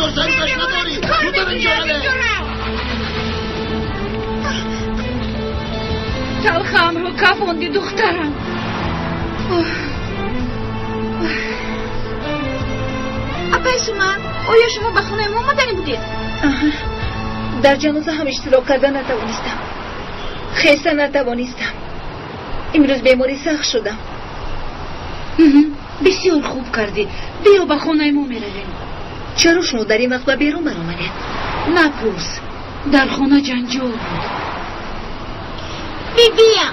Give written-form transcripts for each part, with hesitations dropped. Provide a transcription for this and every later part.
تو سرکش نداری تو در اینجا تلخم رو کفوندی دخترم. اپایسومن آیا شما به خونه ما آمدنی بودید؟ در جنازه هم اشتراک کردن نتوانستم. خسته نتوانستم. امروز بیماری سخت شدم. بسیار خوب کردی. بیا به خونه ما میرویم. چرا شما در این وقت به بیرون برآمدید؟ نپرس. در خونه جنجال بود. بیا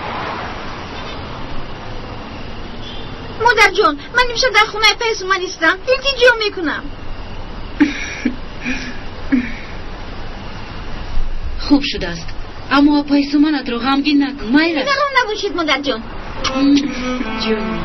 مادر جان، من امشب در خونه اپایسومن نیستم. التجا میکنم. خوب شده است، اما اپایسومنت رو غمگین نکن. میرس نگران نباشید مادر جان. جان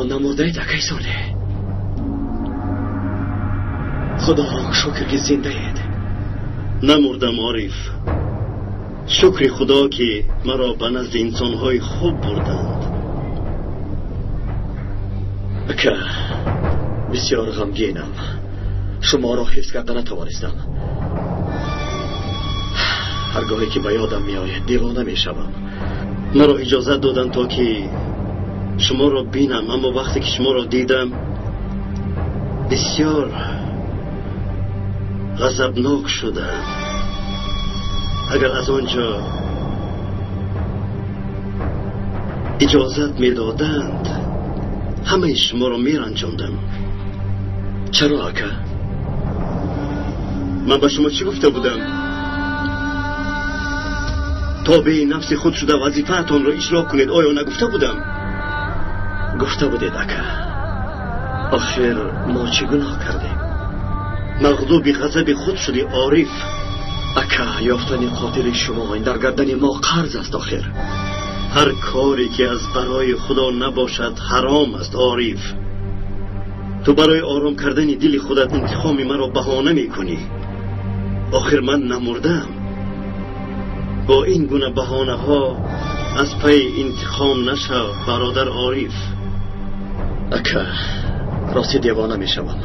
نمردید اکیساله. خدا را شکر که زنده اید. نمردم عارف. شکر خدا که مرا به نزد انسانهای خوب بردند. اکا بسیار غمگینم. شما را حفظ کردن نتوانستم. هرگاهی که به یادم می آید دیوانه می شوم. مرا اجازه دادن تا که شما را بینم، اما وقتی که شما را دیدم بسیار غضبناک شدم. اگر از آنجا اجازت می دادند همه شما را می رنجاندم. چرا اکا؟ من به شما چی گفته بودم؟ تابع نفس خود شده وظیفه‌تان را اجرا کنید. آیا نگفته بودم؟ گفته بودید اکا. آخر ما چه گناه کردیم؟ مغلوب غضب خود شدی عارف. اکا یافتن قاتل شما این در گردن ما قرض است. آخر هر کاری که از برای خدا نباشد حرام است عارف. تو برای آرام کردن دل خودت انتقام مرا بهانه میکنی. آخر من نمردم. با این گونه بهانه ها از پی انتقام نشو برادر عارف. اکا راستی دیوانه می شوم.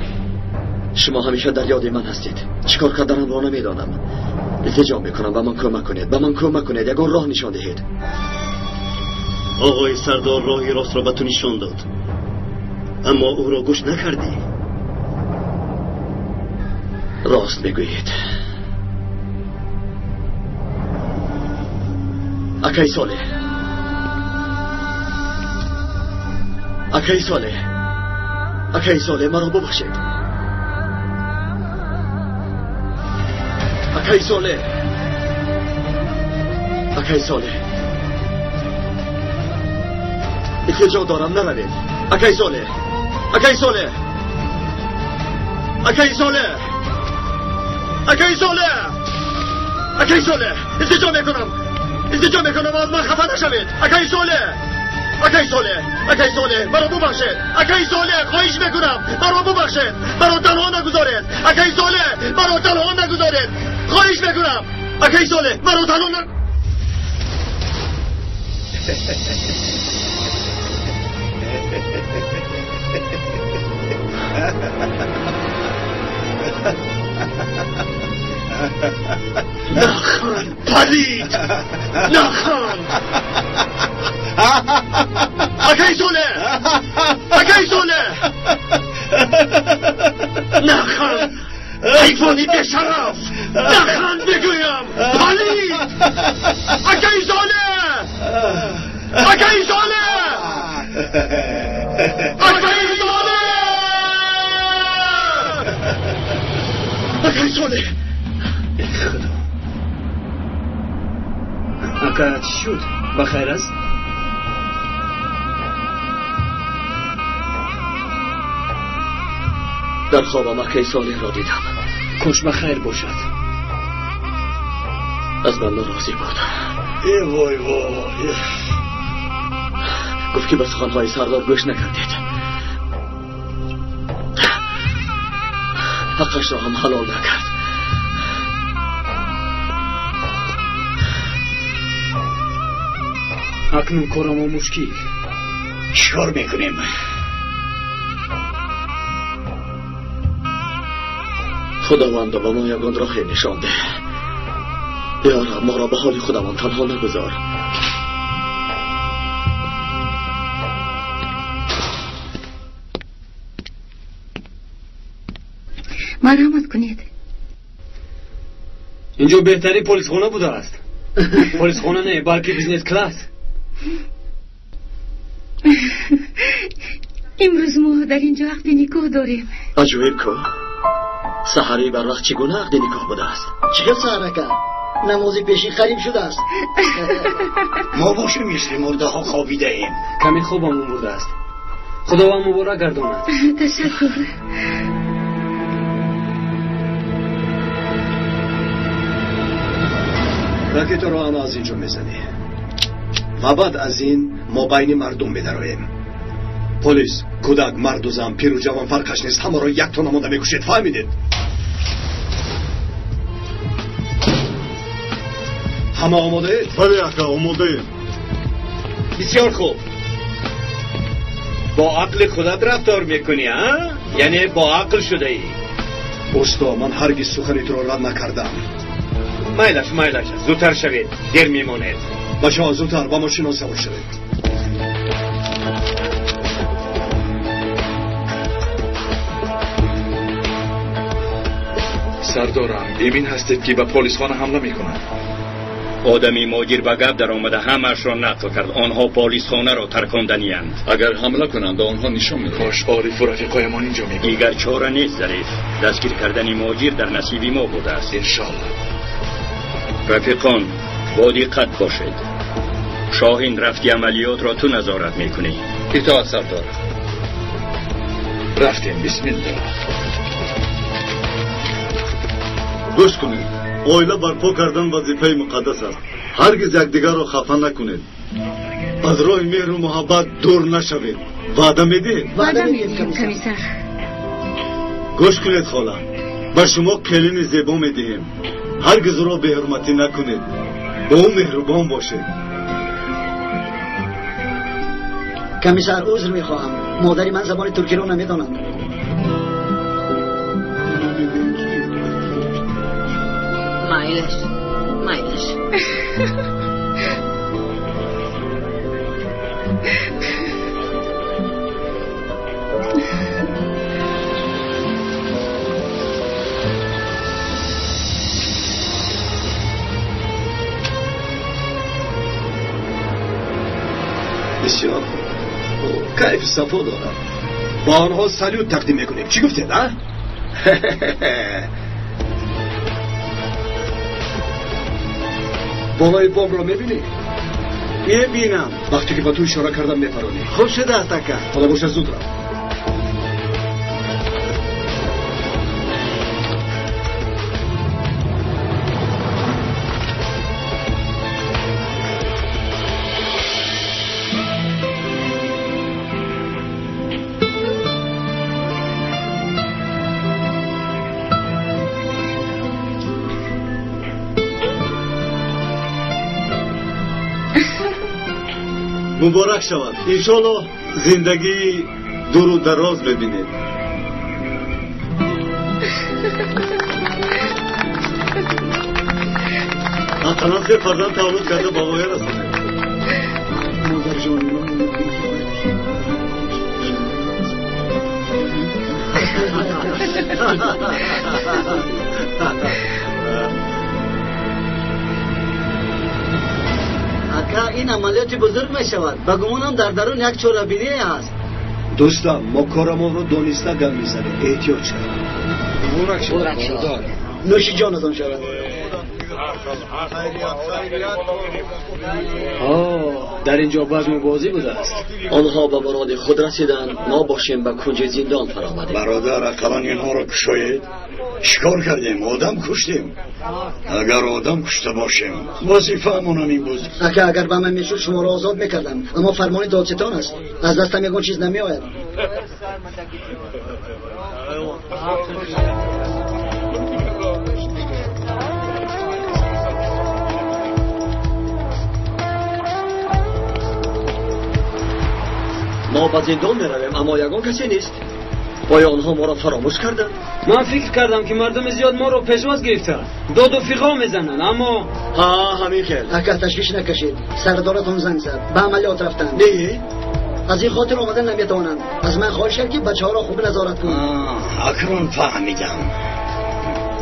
شما همیشه در یاد من هستید. چیکار کردنم را نمیدانم. التجا میکنم به من کمک کنید. به من کمک کنید. یگان راه نشان دهید. آقای سردار راهی راست را به تو نشان داد، اما او را گوش نکردی. راست میگویید. اکای صالح، اکای صالح، اکای صالح مرا ببخشید. اکای صالح، اکای صالح، التجا دارم نروید. اکای صالح، اکای صالح، اکای صالح، اکای صالح، اکای صالح، التجا میکنم، التجا میکنم از من خفه نشوید. اکای صالح، اکای صالح، اکای صالح مرا ببخشید. اکای صالح خواهش میکنم مرا ببخشید. مرا تنها نگذارید. اکای صالح مرا تنها نگذارید. خواهش میکنم. اکای صالح مرا تنها نخرن پلید نخند اکی سوله نخند حیوانی به شرف نخند بگویم پلید اکی سوله خدا اکا چی شد؟ بخیر است؟ در خوابم اکی صالح را دیدم. کاش بخیر باشد. از من ناراضی بود. وای گفت که به سخنهای سردار گوش نکردید. حقش را هم حلال نکرد. اکنون کارم مشکل. چیکار میکنیم؟ خداوند به ما یگان راه نشان ده. یا رب ما را به حال خودمان تنها نگذار. مرحمت کنید. اینجا بهتری پلیس خانه بوده است. پلیس خانه نه بلکه بیزنس کلاس. امروز ما در اینجا عقد نکاح داریم. عجیب که سحری بر وقت چگونه عقد نکاح بوده است؟ چه سحرکه؟ نماز پیشین قریب شده است. ما باشیم مثل مرده ها خوابیده ایم. کمی خوابم برده است. خداوند مبارک گرداند. تشکر. راکت رو اما از اینجا میزنی و بعد از این ما بین مردم بدراییم. پلیس، کودک، مرد و زن، پیر و جوان فرقش نیست. همه رو یک تا نمانده میکشید. فهمیدید؟ همه آماده اید؟ بله اکا آماده ایم. بسیار خوب. با عقل خودت رفتار میکنی ها؟ یعنی با عقل شده ای؟ استا من هرگز سخنیت رو رد نکردم. مایلش زودتر شوید، دیر میمونید. بچه ها زودتر با ماشین سوار شوید. سردارم ایمین هستید که به پلیس خانه حمله میکنند. آدمی ماجر به گپ در آمده همش را نقل کرد. آنها پلیس خانه را ترکاندنی اند. اگر حمله کنند آنها نشان میدهند. کاش عارف و رفیقایمان اینجا میبود. دیگر چاره نیست ظریف. دستگیر کردن ماجر در نصیب ما بوده است. انشالله. رفیقان با دقت باشید. شاهین رفتی عملیات را تو نظارت میکنی. اطاعت سردار. رفتیم. بسم الله. گوش کنید. عائله برپا کردن وظیفه مقدس است. هرگز یکدیگر را خفه نکنید. از راه مهر و محبت دور نشوید. وعده میدید؟ وعده میدیم کمیسر. گوش کنید خاله. بر شما کلین زیبا میدهیم. هرگز را به حرمتی نکنید. با او مهربان باشید. کمیسر عذر میخواهم. مادری من زبان ترکی را نمیدانم. مایلش بسیار کیف صفا دارم. با آنها سلیوت تقدیم میکنیم. چی گفتید ها؟ بالای بام را میبینی؟ میبینم. وقتی که با تو اشاره کردم میپرانی. خوب شده است اکا. حالا باشه زود را. مبارک شود. انشالله زندگی دور و دراز ببینید. سلطنت به فرزند تولد کرده بابای رسانه. مادر جان اکا این عملیات بزرگ می شود. با گمانم در درون یک چورابینی است. دوستم ما کارمون رو دانسته گم میزنیم. احتیاط شد. بورک شد. نوشی جانتان شود. در اینجا بزم بازی بوده است. آنها به مراد خود رسیدند، ما باشیم به کنج زندان فرآمدیم. برادر اقلان اینها را کشایید. چیکار کردیم؟ آدم کشتیم. اگر آدم کشته باشیم وظیفه همون همین بود. اگر به من میشد شما را آزاد میکردم، اما فرمان دادستان است. از دستم یکون چیز نمی آید. ما به زندان میرویم اما یگان کسی نیست. آیا آنها ما را فراموش کردند؟ من فکر کردم که مردم زیاد ما رو پیشواز گرفتن، داد و فیقا میزنن، اما همین خیل. اگر تشویش نکشید، سردارتون زنگ زد، به عملیات رفتن. نه از این خاطر آمدن نمیتوانند. از من خواهش کرد که بچه‌ها را خوب نظارت کنید. اکنون فهمیدم.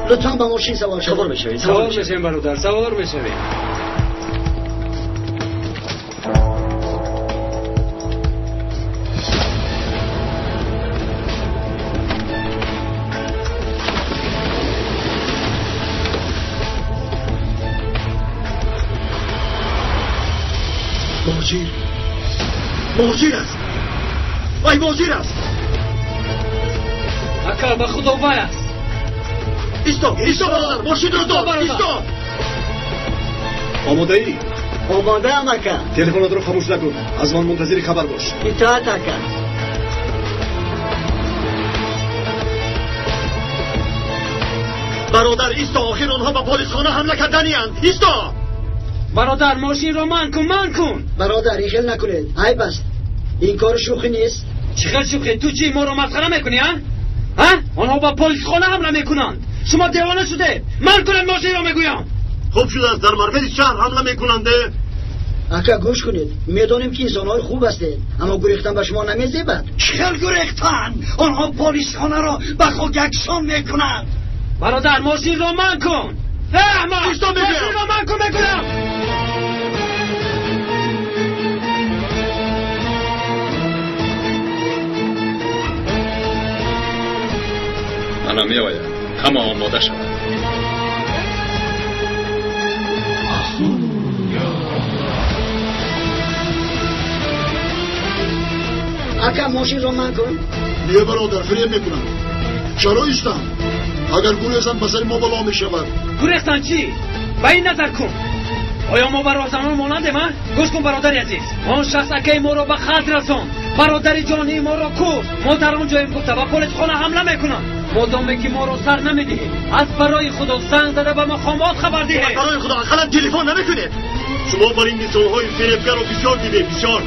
لطفاً به ماشین سوار شوید. سوار بشوید. سوار بشیم برادر، سوار بشیم. موجیر است. وای موجیر است. اکا به خدا وای است. ایستا برادر، ماشین رو دار. ایستا. آماده ای؟ آماده ام اکا. تلفنات رو خاموش نکن. از من منتظر خبر باش. اطاعت اکا. برادر ایستا، آخر آنها به پلیس خانه حمله کردنی اند. ایستا. برادر ماشین رو من کن. برادر این خیل نکنید. عیب است. این کار شوخی نیست. چقدر شوخی؟ تو چی ما رو مسخره میکنی ها؟ آنها با پلیس خانه حمله میکنند. شما دیوانه شده؟ من کنم ماشین رو میگویم. خوب شده است در مرکز شهر حمله میکننده. اکا گوش کنید. میدونیم که انسان‌های خوب هستید، اما گریختن به شما نمیزیبد. چقدر گریختن؟ آنها پلیس خانه را به خود یکسان میکنند. برادر ماشین رو من کن. ماشین رو من کن میکنم. منم میآیم. همه آماده شود. اکا ماشین رو من کن. بیا برادر، فریب میکنم. چرا ایستم؟ اگر گریختن بسر ما بلا میشود. گریختن چی؟ به این نظر کن. آیا ما برای زمان ماننده من؟ گوش کن برادر عزیز. آن شخص اکه ما را به خط رساند، برادر جانی ما را کشت. ما در آنجاییم گفته و پلیس خانه حمله میکنند. مادامی که ما را سر نمیدهید، از برای خدا سنگ زده به مقامات خبر دهید. برای خدا اقلا تلفن نمیکنید. شما بر این مثالهای فریبگر رو بسیار دیده. بسیار.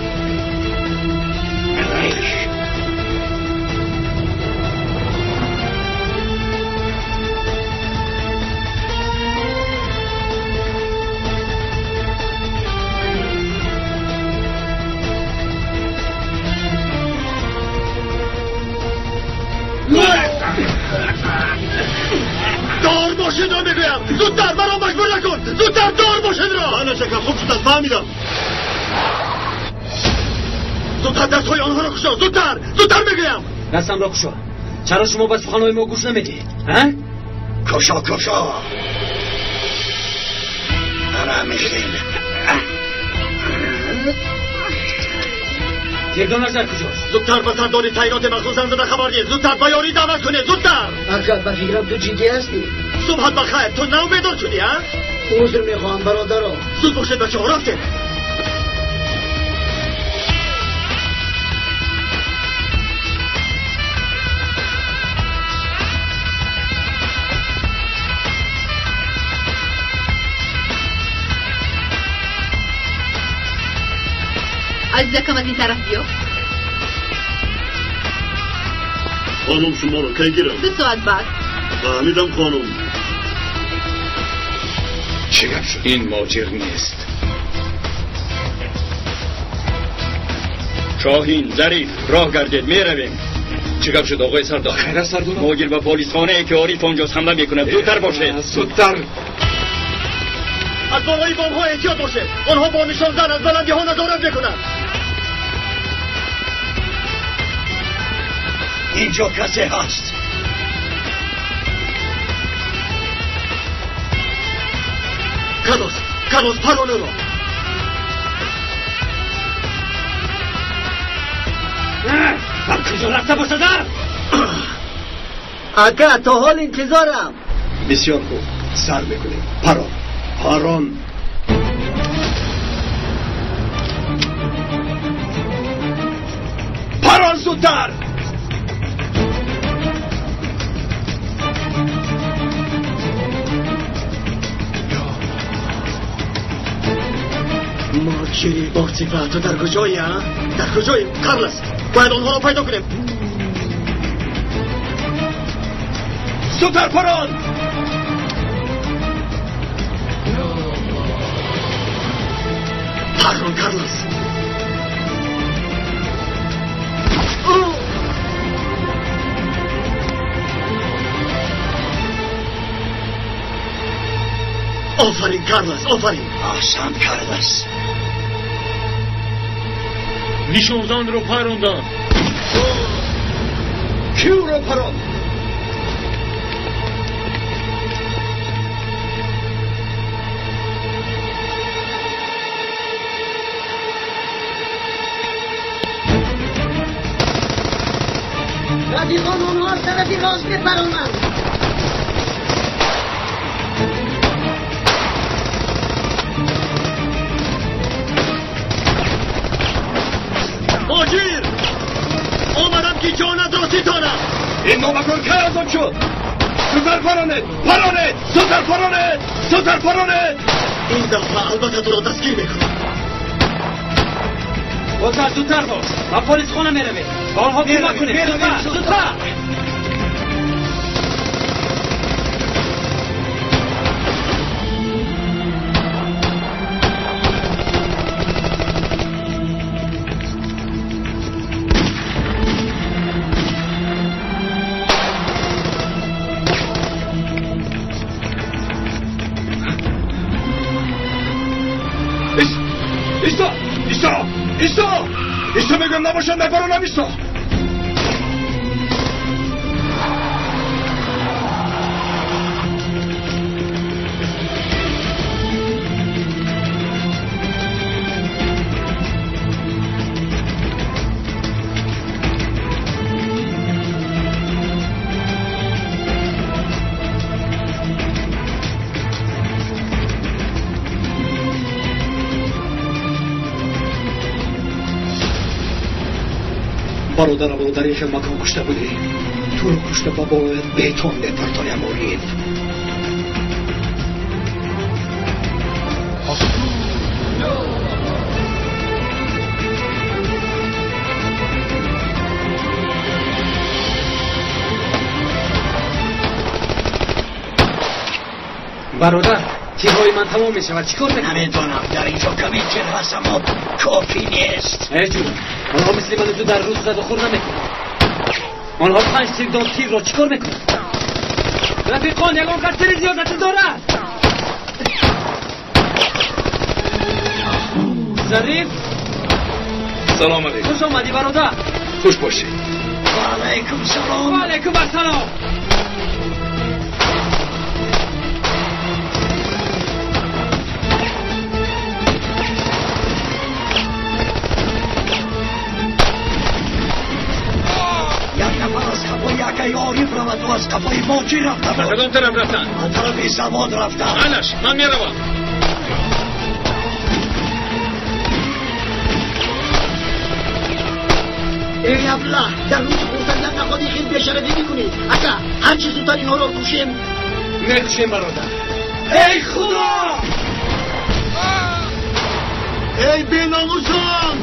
دار ماشین را میگویم. زودتر مرا مجبور نکن. زودتر دار ماشین را. من شکر خوب شد فهمیدم. زودتر دستهای آنها را کشا. زودتر میگویم. دستم را کشا. چرا شما به سخنهای ما گوش نمیدید؟ کشا انا میخیل. گردانش در کجاست؟ زودتر به سردار تعینات مخصوص زنده خبر دید. زودتر بیاری دعوت کنید. زودتر. اکا به فکرم تو جدی هستی. صبحت بخیر. تو نو بیدار شدی ها؟ عذر میخواهم برادرم. زود باشید بچه ها رفتید. عزیزکم از این طرف بیا. خانم شما رو کی گیرم؟ 2 ساعت بعد. فهمیدم خانم. چه گپ شد؟ این ماجر نیست. شاهین، ظریف، راه گردید، میرویم. چه گپ شد آقای سردار؟ خیر است سردار. موگیر و پلیس خانه که عارف اونجاست حمله میکنه. زودتر باشید. زودتر. از بالای بام‌ها احتیاط باشید. آنها با نشان زن از بلندی‌ها نظارت میکنند. اینجا کسی هست؟ کالوس پرونه را. من کجا رفته باشه در؟ اکا تا حال انتظارم. بسیار خوب، سر میکنیم. پران زودتر. ماکری بارتیفه تو در کجایی ها؟ در کجایی؟ کارلس باید آنها را پیدا کنیم. زودتر پران. پران کارلس. آفرین کارلس، آفرین. احسن کارلس. نشانزن رو پروندن. کیو رو پران؟ رفیقان اونها از طرفی راست بپرانند. ماجیر آمدم که جانت را ستانم. این نامکان که ازم شد. زودتر پرانه. این دفعه البته تو را دستگیر میکنم. بازم زودتر باش. من پلیس خانه میرویم. با آنها کمک کنیم. زودتر. ایستا میگم نباشن نپرانم ایستا. برادرم رو در یک مکان کشته بودی. تو رو کشته با باید بیتون بپرتایم عارف. برادر تیرهای من تمام میشه و چیکار میکنم؟ نمیدونم در اینجا کمی تیر هست اما کافی نیست. ای جون آنها مثل من تو در روز زد و خور نمیکنم. آنها 5 تیر تیر را چیکار میکنم؟ رفیقان یکان که تیر زیادت دارد. ظریف سلام علیکم. خوش آمدی برادر. خوش باشی. و علیکم سلام. و علیکم السلام. یک عارف رود و از کفای ماجی رفته بود. کدام طرف رفتن؟ از طرف سواد رفتن. حالش من میروم. ای ابله در روز خوردن نخوادی خیلی بشرفی میکنید. اکا هر چی زودتر اینها رو کشیم. میکشیم برادر. ای خدا! ای بی‌ناموسان!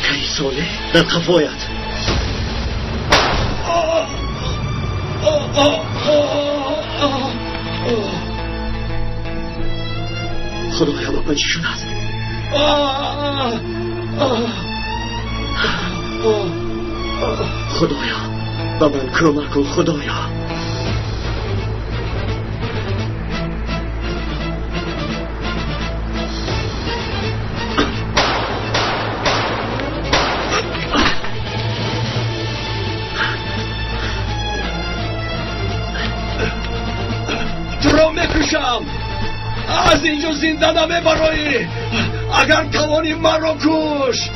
اکای ساله در خفایت. خدایا با من چی شده است؟ خدایا با من کمک کن خدایا. تو را میکشم، از اینجا زنده نمیبرایی. اگر توانی من را کش.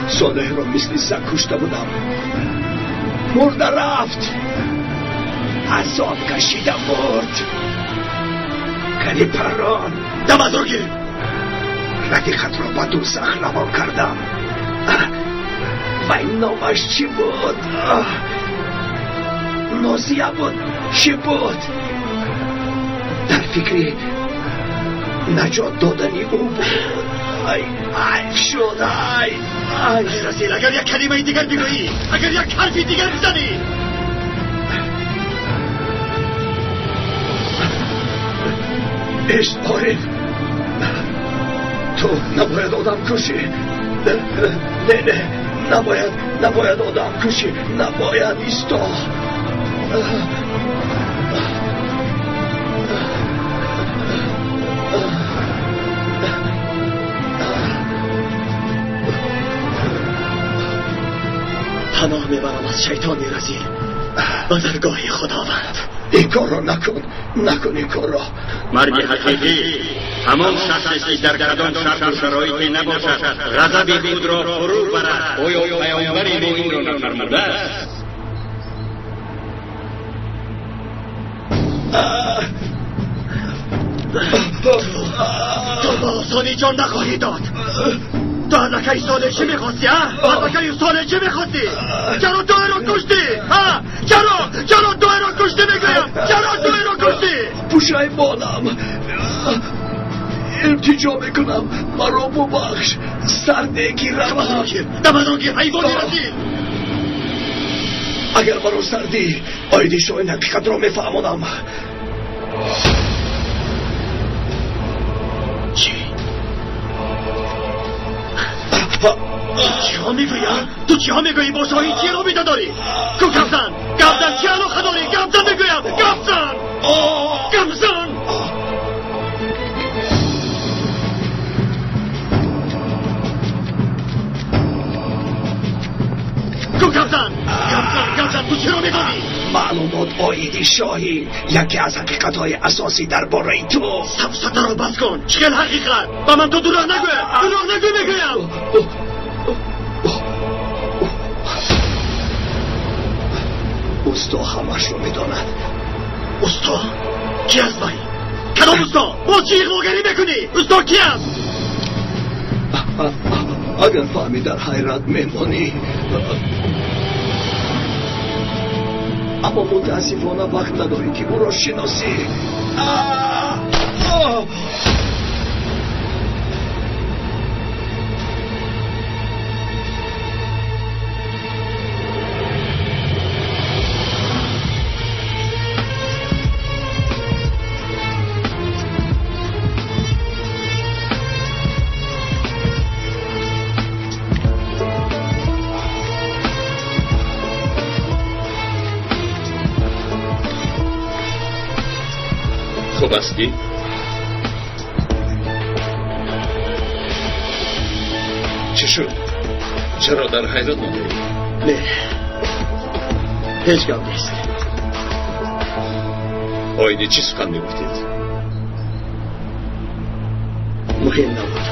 صالح را مثل سگ کشته بودم، مرده رفت، عذاب کشیده مرد. کلی پران دمدرگی رقیقت را با دوزخ روان کردم. و این نامش چی بود؟ نازیه بود. چی بود؟ در فکری نجات دادنی او بود. ای شد. ای رسیل، اگر یک کلمه دیگر بگویی، اگر یک حرفی دیگر بزنی. عشق عارف، تو نباید آدم کشی. نه نباید آدم کشی. نباید. ایستا. پناه میبرم از شیطانی رزیل و درگاه خداوند. این کار را نکن این کار را. مرگ حقیقی همان شخصی در کدام شرط و شرایطی نباشد غضب خود را فرو برد. آیا پیامبری ما این را نفرموده است؟ تو با آسانی جان نخواهی داد. تو از اکای ساله چی میخواستی؟ از اکای ساله چی میخواستی؟ چرا دوی را کشتی؟ چرا دوی را کشتی میگویم؟ چرا دوی را کشتی؟ پشیمانم. التجا میکنم مرا ببخش. سردگی روم. دمدرگی حیوانی رزیل. اگر مرا سردی آیدی شاین حقیقت را میفهمانم. چی ها میگویم؟ تو چی ها میگویی؟ با شاهی چی رو میده داری؟ کو گفزن چی علاقه داری؟ گفزن میگویم. گفزن کو گفزن تو چی رو میگویی؟ معلومات آیدی شاهی یکی از حقیقت‌های اساسی درباره تو. سفسطه را بس کن. چگل حقیقت؟ با من تو دروغ نگوی میگویم. نامش رو میداند. استا کی است بایی؟ کدام استا؟ با چی اغواگری میکنی؟ استا کی است؟ اگر فهمی در حیرت میمانی، اما متاسفانه وقت نداری که او را شناسی. خوب هستی؟ چه شد؟ چرا در حیرت مانده؟ نه، هیچ گپ نیست. آیده چی سخن میگفتید؟ مهم نبود.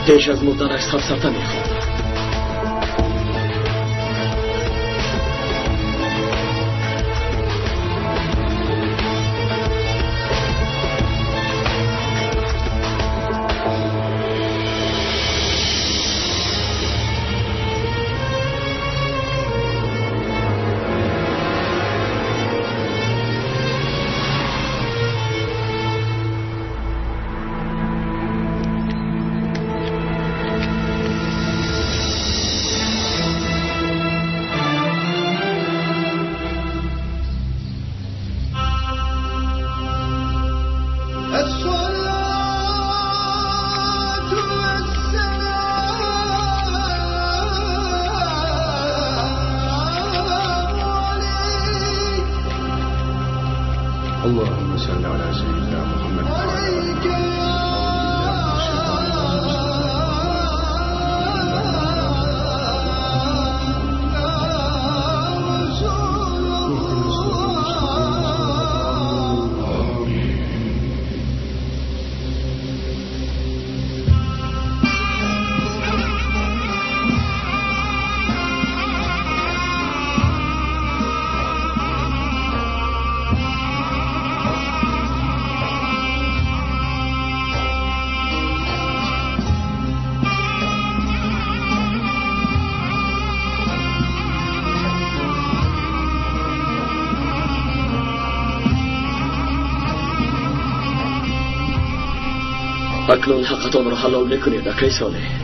پیش از مدتش سفسطه میخواد. اللهم صل على سيدنا محمد وعلى اکنون حقتان را حلال میکنید اکی صالح.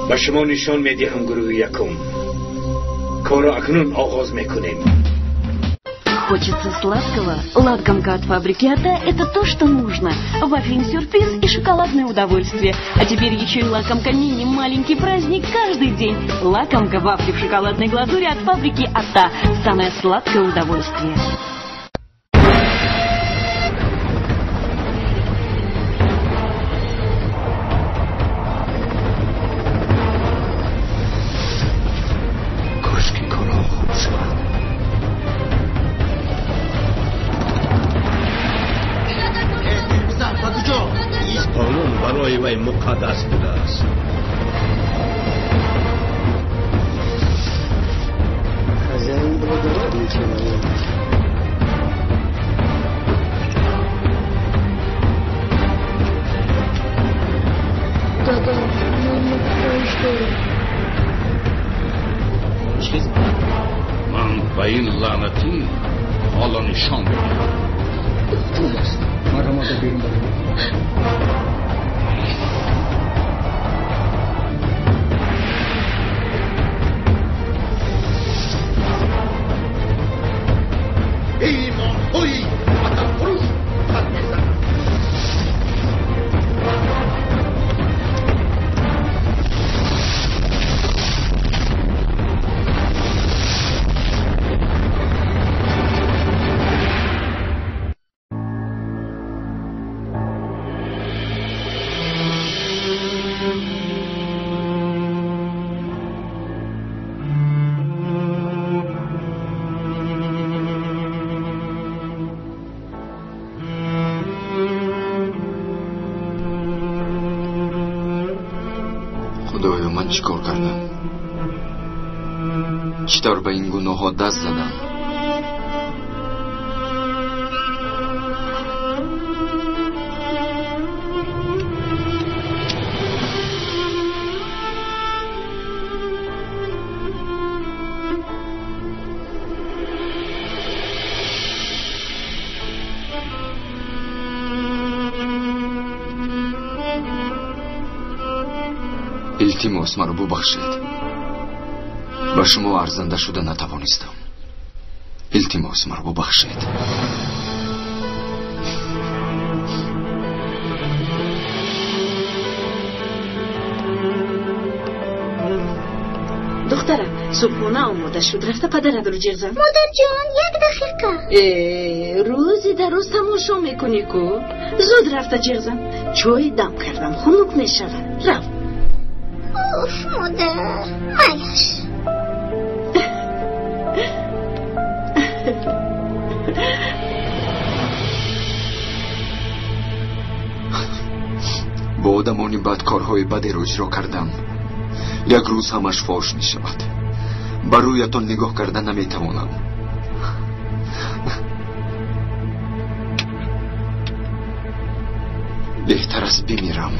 به شما نشان میدهم گروه یکم. کار اکنون آغاز میکنیم. Хочется сладкого? Лакомка от фабрики Ата – это то, что нужно. Вафельный сюрприз и шоколадное удовольствие. А теперь еще и лакомка мини – маленький праздник каждый день. Лакомка вафли в шоколадной глазури от фабрики Ата – самое сладкое удовольствие. وی مقدس بوده است. دادا من مخواهش دارم. من با این لعنتی حالا نشان بدم. خوب است. من را ماده بیرون بریم. ایمان هوی وطن فروش خط میزنم. خدایا من چیکار کردم؟ چطور به این گناه ها دست زدم؟ التماس مرا ببخشید. با شما ارزنده شده نتوانستم. التماس مرا ببخشید. دخترم صبحونه آماده شد. رفته پدرت رو جیغ زن. مادر جان 1 دقیقه. روزی در روز تماشا میکنی کو؟ زود رفته جیغ زن. چای دم کردم خنک میشود. رفت. اوف مادر مایش. با آدمانی بدکارهای بدی رو اجرا کردم. یک روز همش فاش می شود. بر رویتان نگاه کردن نمی توانم. بهتر است بمیرم.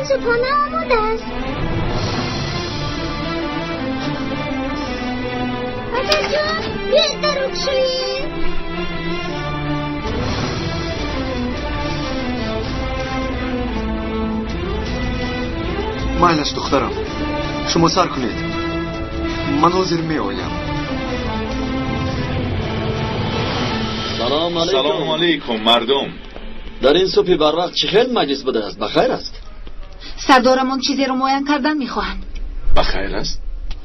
صبحانه آماده است. مادر جان بیاید در بشویید. مایلش دخترم شما سر کنید. من حاضر می آیم. سلام علیکم مردم. در این صبح بر وقت چه خیلی مجلس بوده است؟ بخیر است؟ سردارمون چیزی رو معاین کردن میخواهند. بخیر است؟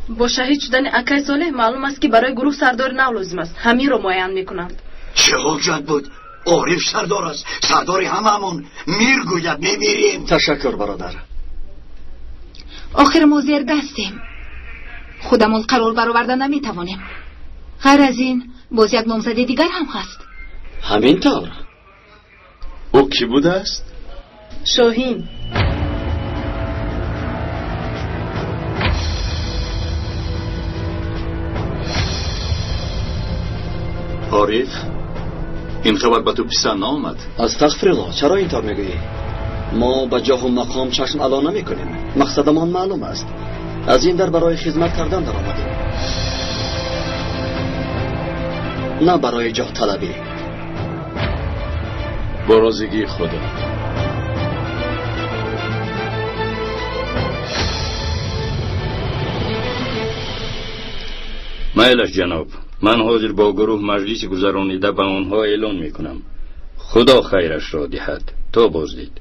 با شهید شدن اکای صالح معلوم است که برای گروه سردار نو لازم است. همین رو معاین میکنند. چه حجت بود؟ عارف سردار است. سردار هممون میرگوید میمیریم. تشکر برادر. آخر ما زیر دستیم. خودمون قرار برآوردن نمیتوانیم. غیر از این باز یک نامزد دیگر هم هست. همین طور. او کی بوده است؟ شاهین. عارف این خبر به تو پسند نآمد؟ استغفرالله، چرا اینطور میگویی؟ ما به جاه و مقام چشم علا نمی کنیم. مقصدمان معلوم است. از این در برای خدمت کردن در آمدیم، نه برای جاه طلبی. برازگی خدا. مایلش جناب، من حاضر با گروه مجلس گذرانیده به آنها اعلان میکنم. خدا خیرش را دهد. تا بازدید.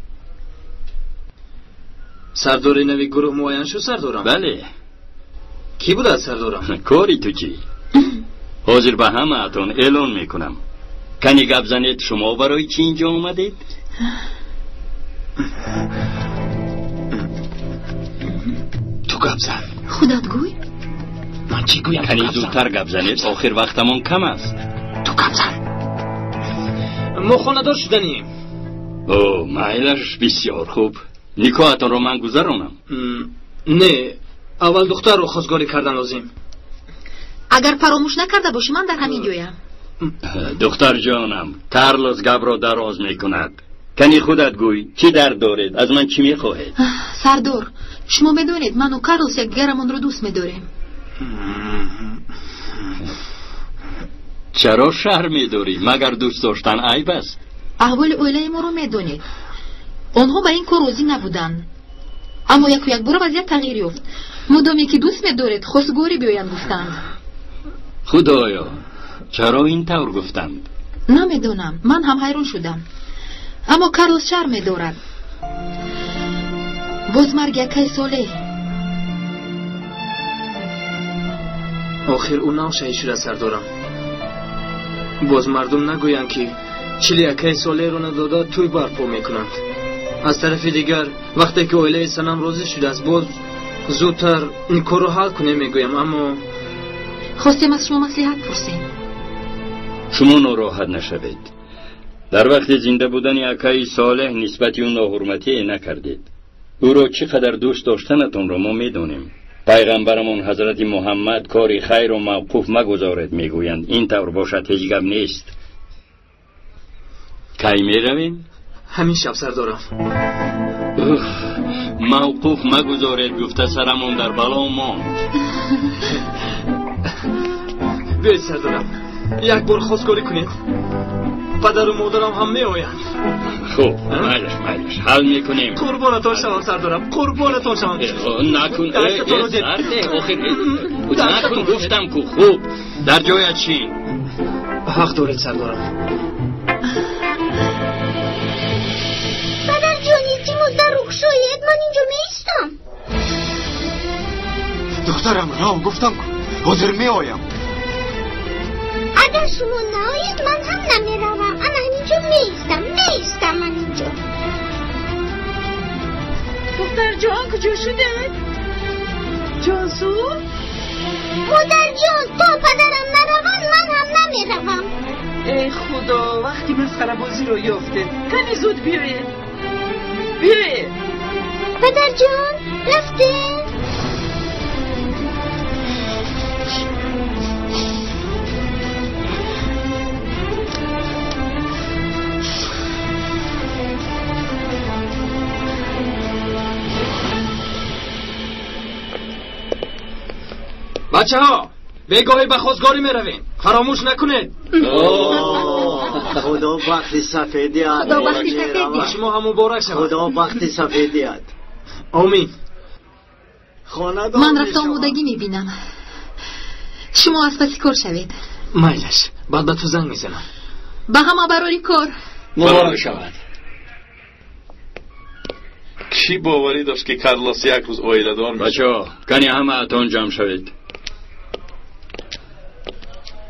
سردار نوی گروه معین شد سردارم؟ بله. کی بود از سردارم؟ کاری تو چی؟ حاضر به همه اتون اعلان میکنم. کنی گپ زنید شما برای چی اینجا اومدید؟ تو گپ زن. خودت گوی؟ من چی گویم؟ کنی زودتر گپ زنید، آخر وقتمون کم است. تو گپ زن. ما خاندار شدنیم. اوه مایلش بسیار خوب. نکاحتون رو من گذرانم. نه، اول دختر رو خواستگاری کردن لازم. اگر فراموش نکرده باشی من در همین جایم. دختر جانم، کارلوس گپ را دراز میکند. کنی خودت گوی چی درد دارید؟ از من چی میخواهید؟ سردار، شما میدونید من و کارلوس یکدیگرمان رو دوست میداریم. چرا شهر میداری؟ مگر دوست داشتن عیب است؟ احوال اویله ما رو میدونید. آنها به این کار راضی نبودن، اما یک بار وضعیت تغییر یافت. مدامی که دوست میدارید خواستگاری بیاین گفتند. خدایا چرا این طور گفتند؟ نمیدونم، من هم حیران شدم. اما کارلوس شرم می‌دارد. باز مرگ یکی ساله. آخر اون نوشه شده سردارم. باز مردم نگویند که چلی یکی ساله رو نداده توی برپا میکنند. از طرف دیگر وقتی که اویله سنم راضی شده است باز زودتر این کار رو حل کنه میگویم. اما خواستیم از شما مصلحت پرسیم. شما ناراحت نشوید. در وقت زنده بودن یکی صالح نسبتی اون ناحرمتی نکردید. او را چقدر دوست داشتنتون رو ما میدونیم. پیغمبرمون حضرت محمد کاری خیر و موقوف مگذارید میگویند. این طور باشد هیچ گپ نیست. کی میرویم؟ همین شب سردارم. موقوف مگذارید گفته سرمون در بلا ماند. بیاید سردارم یک بار خواستگاری کنید. پدر و مادرم هم می آیند. خوب مایلش حل میکنیم. قربانتون شوم سردارم، قربانتون شوم. نکن سرده نکن گفتم که خوب. در جایت چی؟ حق دارید سردارم. پدر جانی چی مزده روک شاید من اینجا میستم. دخترم را گفتم حاضر می آیم. اگر شما نهایید من هم نمیروم. اما همینجا میستم من اینجا. دختر جان کجا شده؟ جانسو؟ مادر جان تا پدرم نروان من هم نمیروم. ای خدا وقتی مسخره بازی رو یافته. کنی زود بیایید. پدر جان رفته؟ بچه ها بگاهی به خواستگاری می رویم. فراموش نکنید. خدا وقتی سفیدیت. شما هم مبارک شود. خدا وقتی سفیدیت. آمین. من رفت آمودگی می بینم. شما از پسی کار شوید. مایلش بعد به تو زنگ می زنم. به همه براری کار مبارک شود. کی باوری داشت که کارلوس یک روز اویله دار میشه؟ بچه‌ها کنی همه اتون جمع شوید.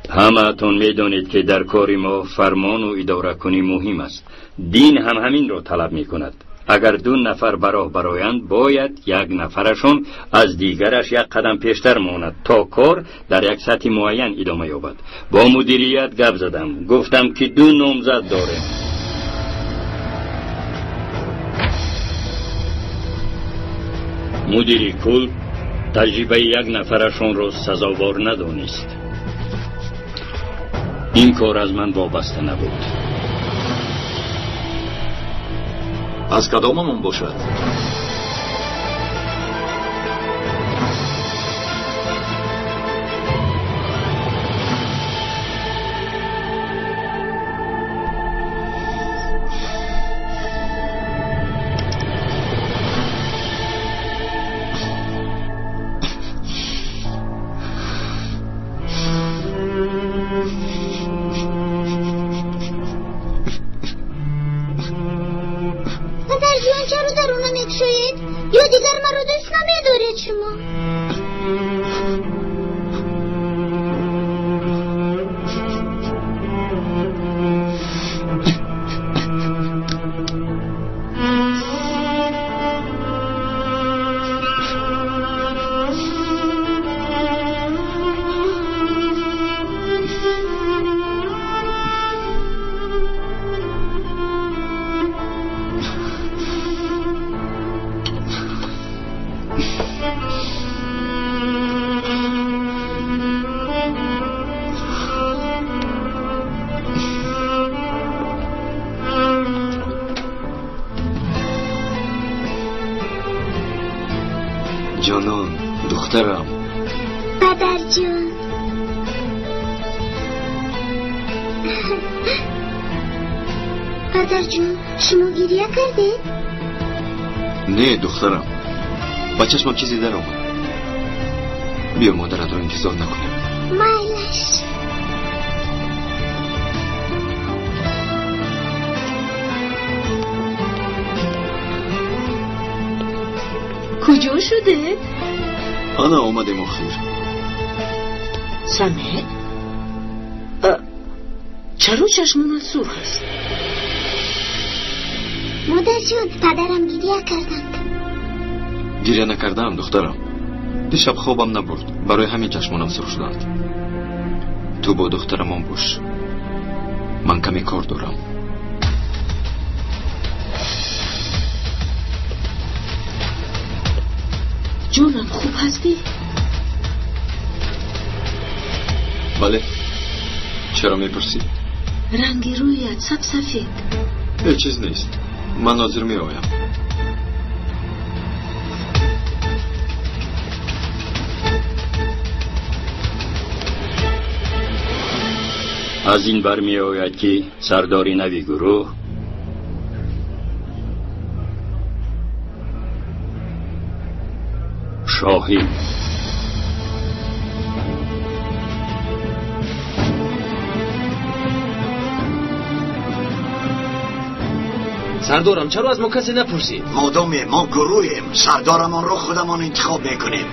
همه اتون میدونید که در کاری ما فرمان و اداره کنی مهم است. دین هم همین رو طلب میکند. اگر 2 نفر برایند باید یک نفرشون از دیگرش یک قدم پیشتر ماند تا کار در یک سطح معین ادامه یابد. با مدیریت گپ زدم، گفتم که 2 نامزد داره. مدیری کل تجربه یک نفرشون رو سزاوار ندانست. این کار از من وابسته نبود. از کداممون باشد؟ جانان دخترم. پدر جون. پدر جون شما گریه کرده؟ نه دخترم، با چشمم چیزی در آمد. بیا مادرت رو انتظار نکنیم. مایلش. کجا شده؟ آنا آمدیم آخیر. سمه؟ چرا چشمونت سرخ است؟ مادر جون پدرم گریه کردند. گریه نکردم دخترم. دیشب خوابم نبرد، برای همین چشمانم سرخ شدند. تو با دخترم باش، من کمی کار دارم. جونم خوب هستی؟ بله. چرا میپرسی؟ رنگ رویت سفید. هیچ چیز نیست، من حاضر می آیم. از این بر می آید که سرداری نوی گروه شاهین سردارم چرا از ما کسی نپرسید؟ مادام ما گروهیم، سردارمان رو خودمان انتخاب میکنیم.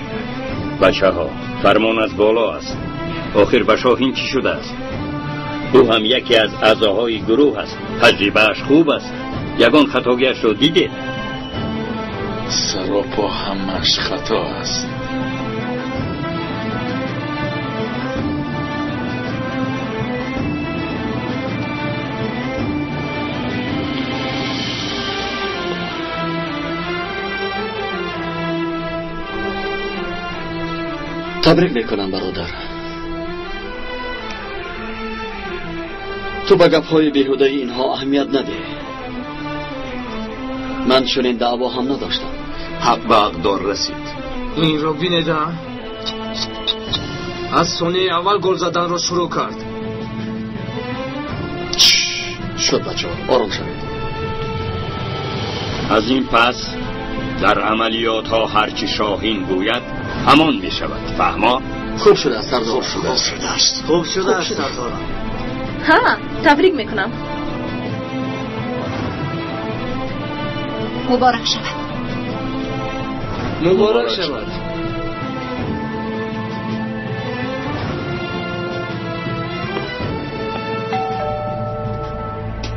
بچه ها فرمان از بالا است. آخر به شاهین چی شده است؟ او هم یکی از اعضاهای گروه است. تجربهش خوب است. یگان خطاگیش رو دیده. سراپا همش خطا است. تبریک میکنم برادر. تو به گپ‌های بیهوده اینها اهمیت نده. من چنین دعوا هم نداشتم. حق به حقدار رسید. این رو بینیده از ثانیه اول گل زدن رو شروع کرد. شد بچه ها آرام شوید. از این پس در عملیات ها هرچی شاهین گوید همان می شود. فهما؟ خوب شده است سردار. خوب شده است سردارم. ها تبریک میکنم. مبارک شود. مبارک شود.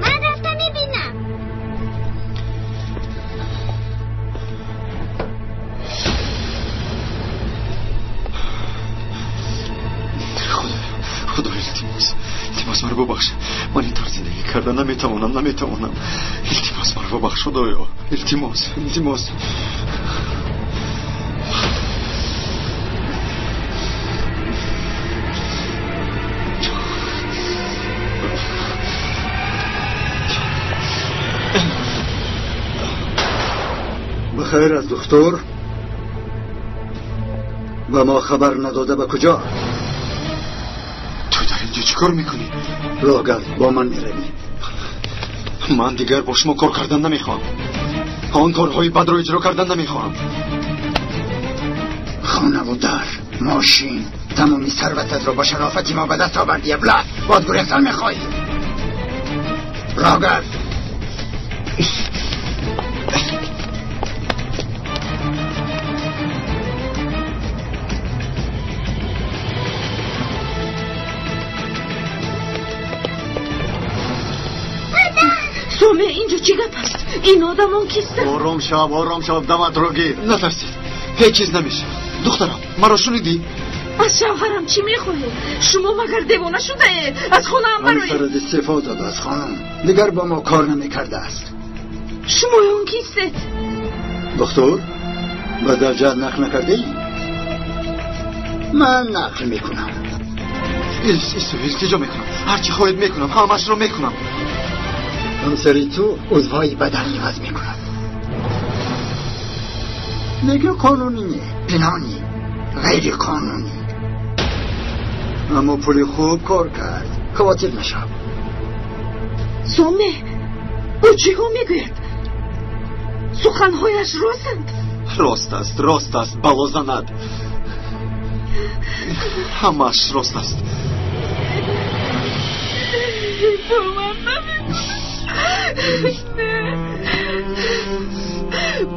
من رفتم میبینم. خدای التماس مرا ببخش. من این طرز زندگی کردن نمیتوانم. التماس مرا ببخش خدایا. التماس. بخیر از دکتر و ما خبر نداده به کجا؟ تو در اینجا چیکار میکنی؟ راه گرد با من میروی. من دیگر با شما کار کردن نمیخوام. آن کارهای بد رو اجرا کردن نمیخوام. خانه و در ماشین تمامی ثروتت رو با شرافتی ما به دست آوردی. ابله باید گریختن میخوایی. راه گرد. سومه اینجا چی گپ است؟ این آدمان کیستن؟ آرام شو دمت رو گیر. نترسید، هیچ چیز نمیشه. دخترم مرا شنیدی؟ از شوهرم چی میخواهی؟ شما مگر دیوانه شده؟ از خانه هم برای من فرد استعفا داد از خانم. دیگر با ما کار نمیکرده است. شما اون کیستید؟ دکتر به درجه نقل نکرده ای؟ من نقل میکنم. التجا میکنم. هرچی خواهید میکنم. همش رو میکنم. همسری تو عضوهای بدن عوض میکند. میگه قانونیه، پنهانی، غیر قانونی. اما پولی خوب کار کرد. خواطر نشم. سومه او چی ها میگوید؟ سخنهایش راستند؟ راست است بلا زند. همش راست است.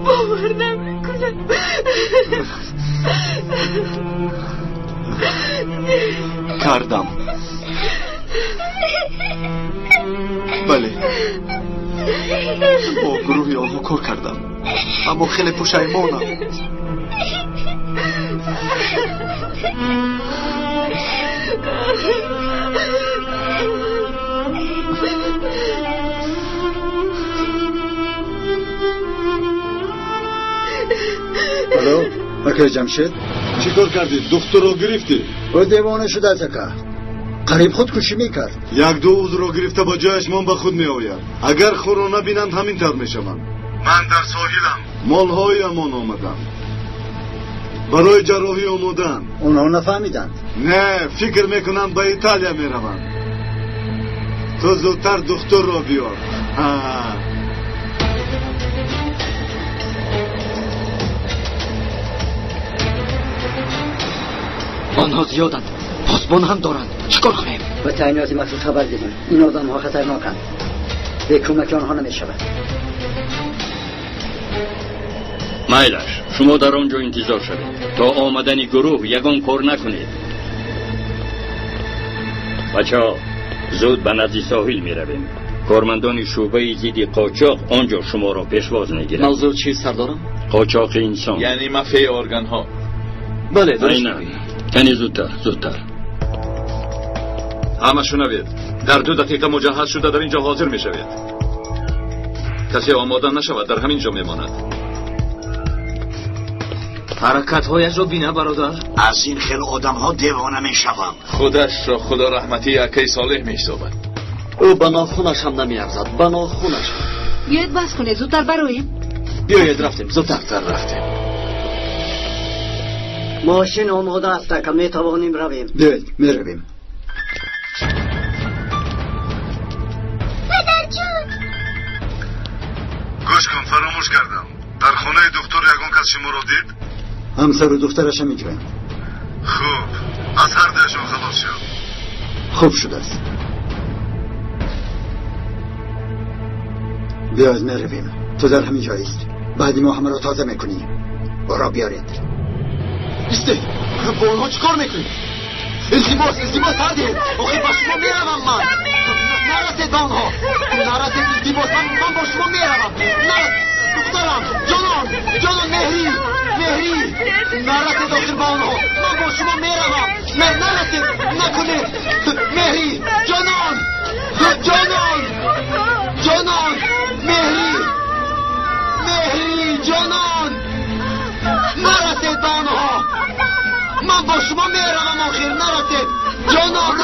باور نمیکنم. کردم. بله با گروهی آنها کار کردم، اما خیلی پشیمانم. الو اکای جمشید، چی کار کردی؟ دختر رو گرفتی؟ او دیوانه شده تکه. قریب خودکشی میکرد. یک دو عضو رو گرفته با جایش من به خود میآید. اگر خورانا بینند همین طور میشوند. من در ساحلم، مالهای امان آمدم، برای جراحی آمدن. اونها نفهمیدند؟ نه، فکر میکنند به ایتالیا میروند. تو زودتر دختر رو بیار. آنها زیادند، پاسبان هم دارند. چیکار کنیم؟ به تعینات مخصوص خبر دهیم. این آدم ها خطرناکند. به کمک آنها نمیشود. مایلش شما در آنجا انتظار شوید تا آمدن گروه یگان کار نکنید. بچه‌ها زود به نزد ساحل می رویم. کارمندان شعبه ضد قاچاق آنجا شما را پیشواز میگیرند. منظور چیست سردارم؟ قاچاق انسان، یعنی مفی ارگان ها. بله درست. کنی زودتر. همه شنوید، در 2 دقیقه مجهز شده در اینجا حاضر می شوید. کسی آماده نشود، در همین جا می ماند. حرکت هایش رو بینه برادر. از این خیل آدم ها دیوانه می شوم. خودش را خدا رحمتی اکی صالح می حسابد. او به ناخونش هم نمی ارزد، به ناخونش. بیاید بس کنید، زودتر براییم. بیاید رفتیم، زودتر رفتیم. ماشین آماده است که می توانیم رویم. بیاید می رویم. پدر جون گوش کن، فراموش کردم. در خانه دکتر یگان کس شما را دید؟ همسر و دخترش هم میگوین. خوب، از هر دوشان خلاص شد. خوب شده است. بیاید می رویم. تو در همین جایی است. بعدی ما همه را تازه میکنی. برا بیارید. استید با اونها چیکار میکنی؟ ازدیباس هردید. آخه با شما میروم من. نرسید آنها. نرسید ازدیباس، من با شما میروم. نرسید دخترم، جانان مهری. نرسید آخر با آنها. من با شما میروم. نرسید نکنید. مهری، جانان مهری، جانان. نرسید با آنها. من با شما میروم آخر. نرسید جانان.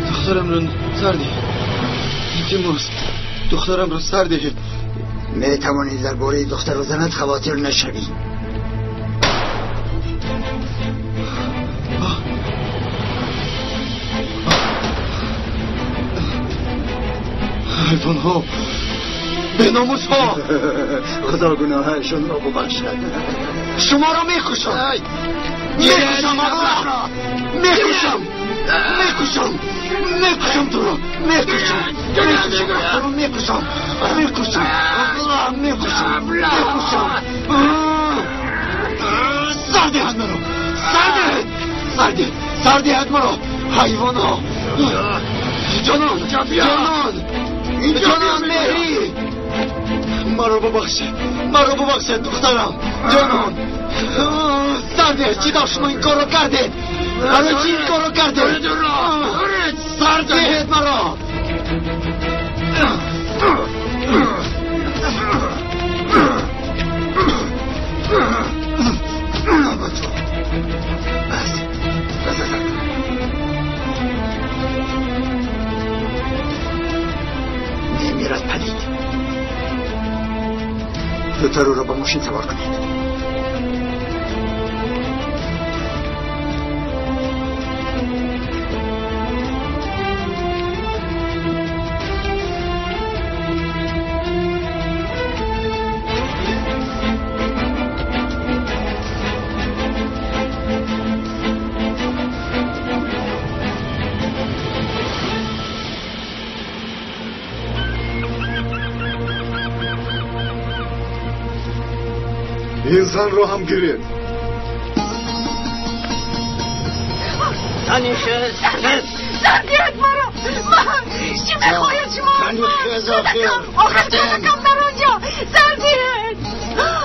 دخترم رو سردی. التماس دخترم رو سردی. می توانید در باره دختر و زنت خواطر نشوی. حیوان ها، به ناموس ها. خدا گناهشون را ببخشد. شما را میکشم. میکشم تو را. سردی حد مرا. حیوان ها. جانان مهری. مرا ببخشید دخترم. جانان سردی چی داشت شما این کار رو کردید؟ برای چی این کارو کرده؟ سر دهید مرا. نمیرد پدید. لطفا رو با ماشین سوار کنید. این زن رو هم گیرید. تنیشه زندیت مرا. چی میخواید شما؟ تنیشه آخر آخر کودکم در اونجا. زندیت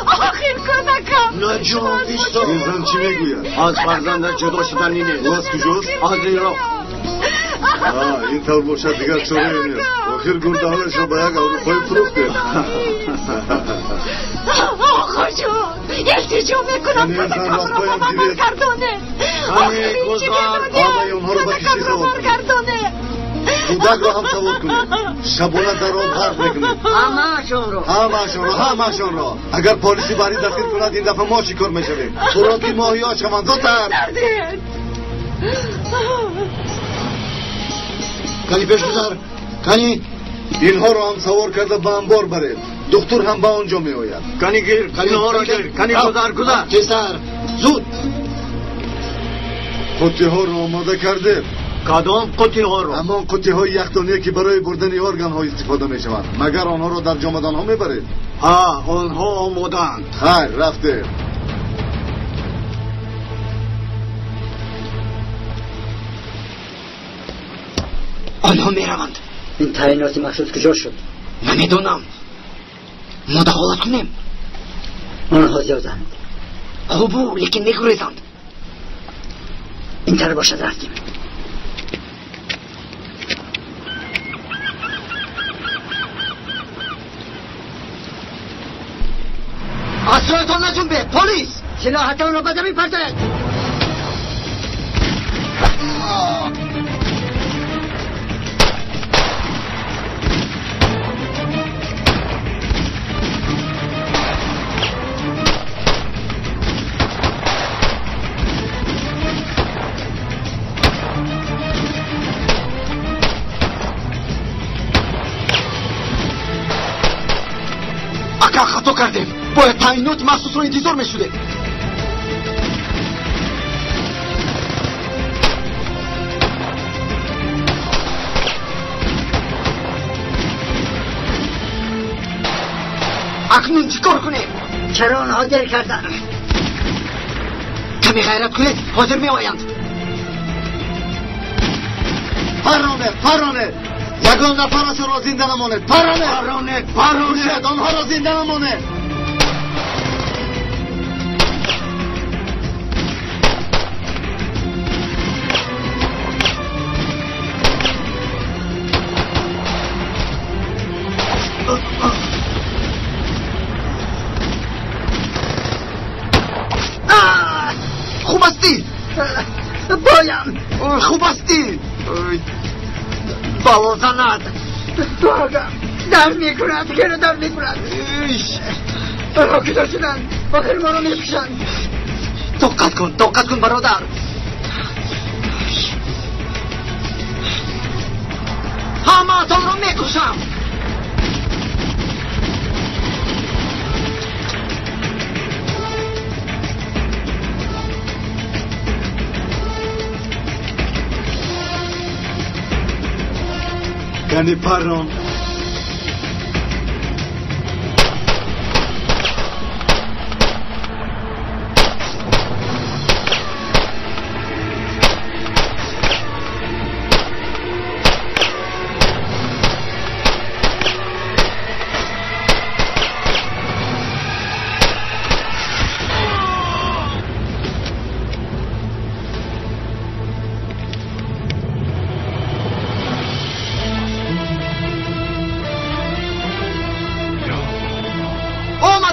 آخر کودکم. نجا بیستا. این زن چی میگوید؟ از فرزندت جدا شدن اینه. او از کجاست؟ از ایران. این طور باشد دیگر چاره نیست. آخر گرده هایش را به یک اروپایی فروخته. آقا جون التجا میکنم کودکم رو با من برگردانه. همه گذار آمه اونها رو به کشی سوار کنید. کودک را هم سوار کنید. شبانه در آب غرق بکنید. همه‌شون را. اگر پلیسی بری دخیل کند این دفعه ما چی کار میشویم؟ خوراکی ماهی ها شوند زودتر. کنی پیش بزار. کنی اینها رو هم سوار کرده به انبار برید. دکتر هم به آنجا می آید. کنی گیر. کنی ها را گیر. کنی گذار. کسر زود. قطعه ها رو آماده کرده. کدام قطعه ها رو؟ اما قطعه های یخدانیه که برای بردن ارگان ها استفاده می شود. مگر آنها رو در جامدان ها می برید؟ آنها آمادند. خیر رفته. آنها می روند. این تعینات مخصوص کجا شد؟ نمیدونم. ما دخالت کنیم. آنها زیادند. خوبو لیکن میگریزند. این طرح باشد رفتیم. اسرایتان نجنبه. پلیس سلاحتان را به زمین پرتاید. اگر خطا کردیم باید تعینات مخصوص رو انتظار می شده. اکنون چی کار کنیم؟ چرا آنها دیر کردن؟ کمی غیرت کنید حاضر می آیند. پرانه یگان نفرش را زنده نماند. پرانه آنها را زنده نماند. خوب استی بایم. خوب استی بوازند. درد میکند. گره درد میکند. آنها کجا شدن؟ آخر ما را میکشند. طاقت کن برادر. همه تان را میکشم. یعنی پران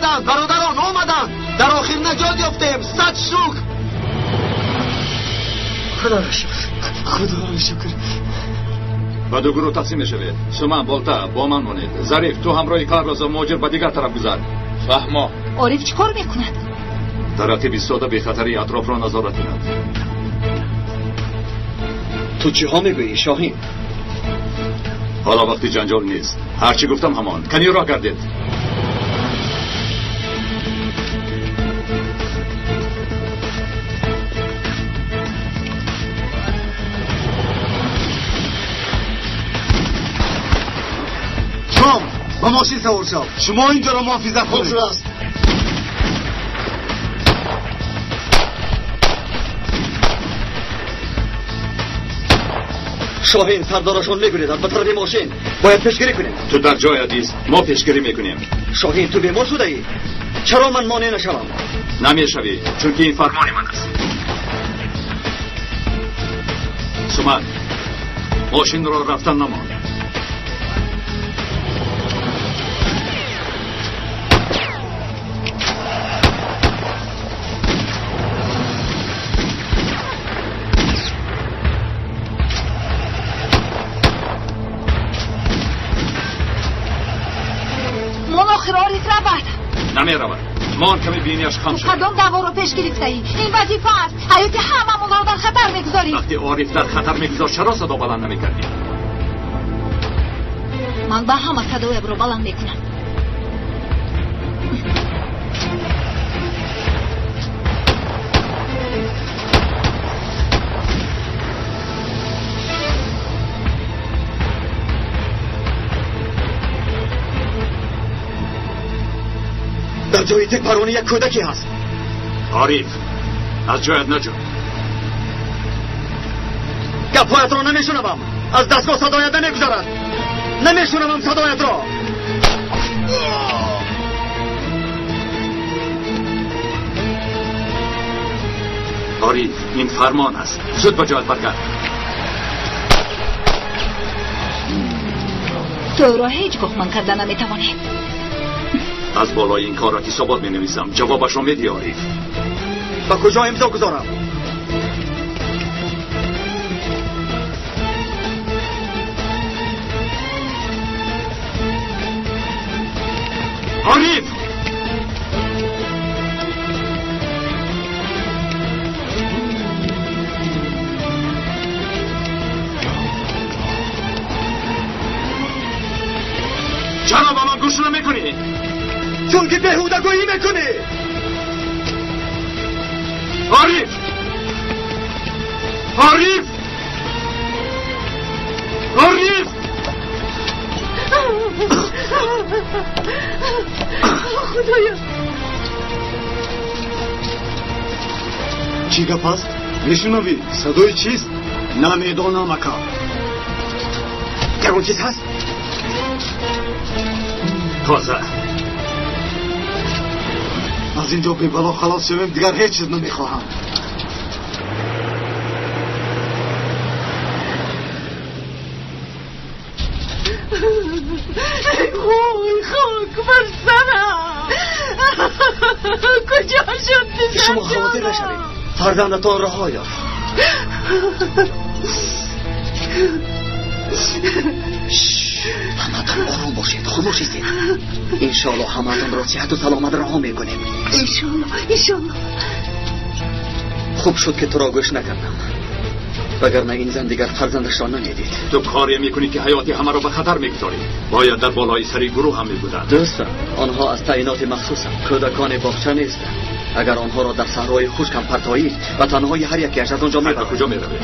آمدن برادران آمدن در آخر نجات یافتیم صد شکر خدا را شکر با دو گروه تقسیم شوید. سومن بالتا با من مانید. ظریف تو همراه کارلوس و ماجر به دیگر طرف گذار. فهما. عارف چیکار میکند؟ ترتیب ایستاده به خطری اطراف را نظارت کند. تو چی ها میگویی شاهین؟ حالا وقتی جنجال نیست. هرچی گفتم همان. کنی راه گردید. شام با ماشین سوار شو. شما اینجا را محافظت کنید. شاهین سردارشون میگویدن به طرف ماشین باید پیشگیری کنیم. تو در جای عزیز ما پیشگیری میکنیم. شاهین تو بیمار شده ای؟ چرا من مانع نشوم؟ نمیشوی چون که این فرمان من است. سومن ماشین را رفتن نمان. نمی رود. مان کمی بینیش خم شد. کدام دعوا رو پیش گرفته ای؟ این وظیفه است. حیات هممون رو در خطر میگذاری. وقتی عارف در خطر میگذار چرا صدا بلند نمیکردی؟ من با همه صدایم رو بلند میکنم. در جای تک پرونه یک کودکی هست. عارف از جایت نجو. گپایت را نمیشنوم. از دستگاه صدایت نمیگذارد. نمیشنوم صدایت را. عارف این فرمان است. زود به جایت برگرد. تو را هیچ گفتمان کردن نمیتوانی. از بالای این کار را که ثبات می نویسم. جوابش را میدی عارف؟ با کجا امضا گذارم؟ عارف چرا با من گوش نمیکنی؟ چون که بهوده گویی میکنی. عارف عارف عارف خدایا چی گپ است؟ میشنوی؟ صدای چیست؟ نمیدانم اکا. در اون چیز هست؟ تازه از اینجا به بلا خلاص شویم دیگر هیچ چیز نمیخواهم. وای خاک بر سرم. کجا شد شما خاطر نشوید. فرزندتان رها یافت. همتان آرام باشید. خاموش ایستید. انشالله همتان را صحت و سلامت رها میکنیم. انشالله. خوب شد که تو را گوش نکردم. وگرنه این زن دیگر فرزندش را نمیدید. تو کاری میکنی که حیاتی همه را به خطر میگذاری. باید در بالای سری گروه هم میبودن. درسته. آنها از تعینات مخصوصند. کودکان باغچه نیستند. اگر آنها را در صحرای خشک پرتایید و تنهای هر یکیش از آنجا میبرد. کجا میروی؟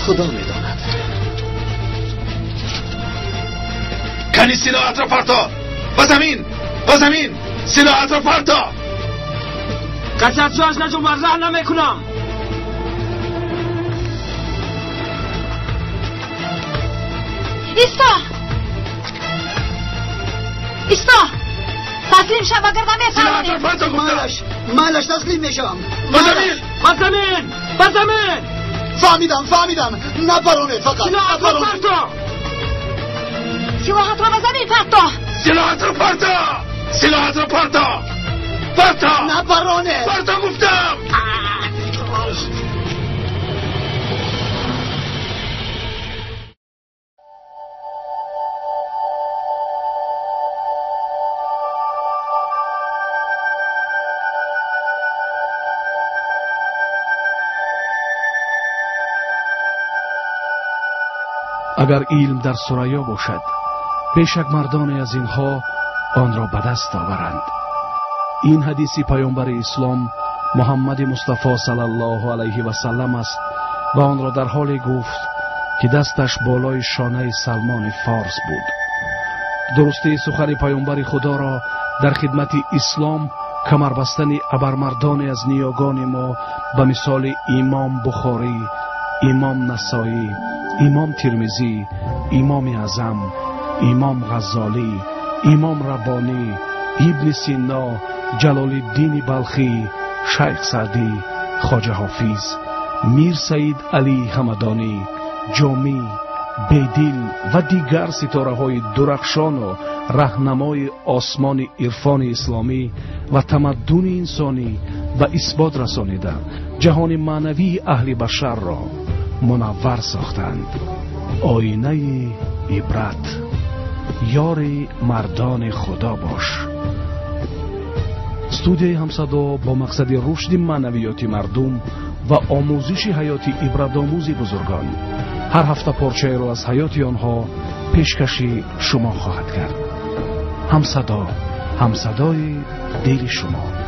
خدا میداند. کنی سلاحت را پرتا. با زمین سلاحت را پرتا. کسی از جاش نجو برزه نمیکنم. ایستا تسلیم شو اگر نمیفهمی. مالش تسلیم میشم. با زمین فهمیدم نپرونید فقط. سلاحت را پرتا. سلاحت را به زمین پرتا. سلاحت رو پرتا، سلاحت رو پرتا، پرتا. نه برانه، پرتا گفتم. اگر علم در ثریا باشد، پیشک مردانی از اینها آن را به دست آورند. این حدیثی پیامبر اسلام محمد مصطفی صلی الله علیه و سلم است و آن را در حالی گفت که دستش بالای شانه سلمان فارس بود. درستی سخن پیامبر خدا را در خدمت اسلام کمربستن ابرمردانی از نیاگان ما به مثال امام بخاری، امام نسائی، امام ترمذی، امام اعظم، امام غزالی، امام ربانی، ابن سینا، جلال الدین بلخی، شیخ سعدی، خواجه حافظ، میر سید علی حمدانی، جامی، بیدل و دیگر ستاره های درخشان و راهنمای آسمان عرفان اسلامی و تمدن انسانی به اثبات رسانیده جهان معنوی اهل بشر را منور ساختند. آینه عبرت. یار مردان خدا باش. استودیوی همصدا با مقصد رشد معنویات مردم و آموزش حیات عبرت‌آموز بزرگان هر هفته پارچه‌ای را از حیات آنها پیشکش شما خواهد کرد. همصدا، همصدای دل شما.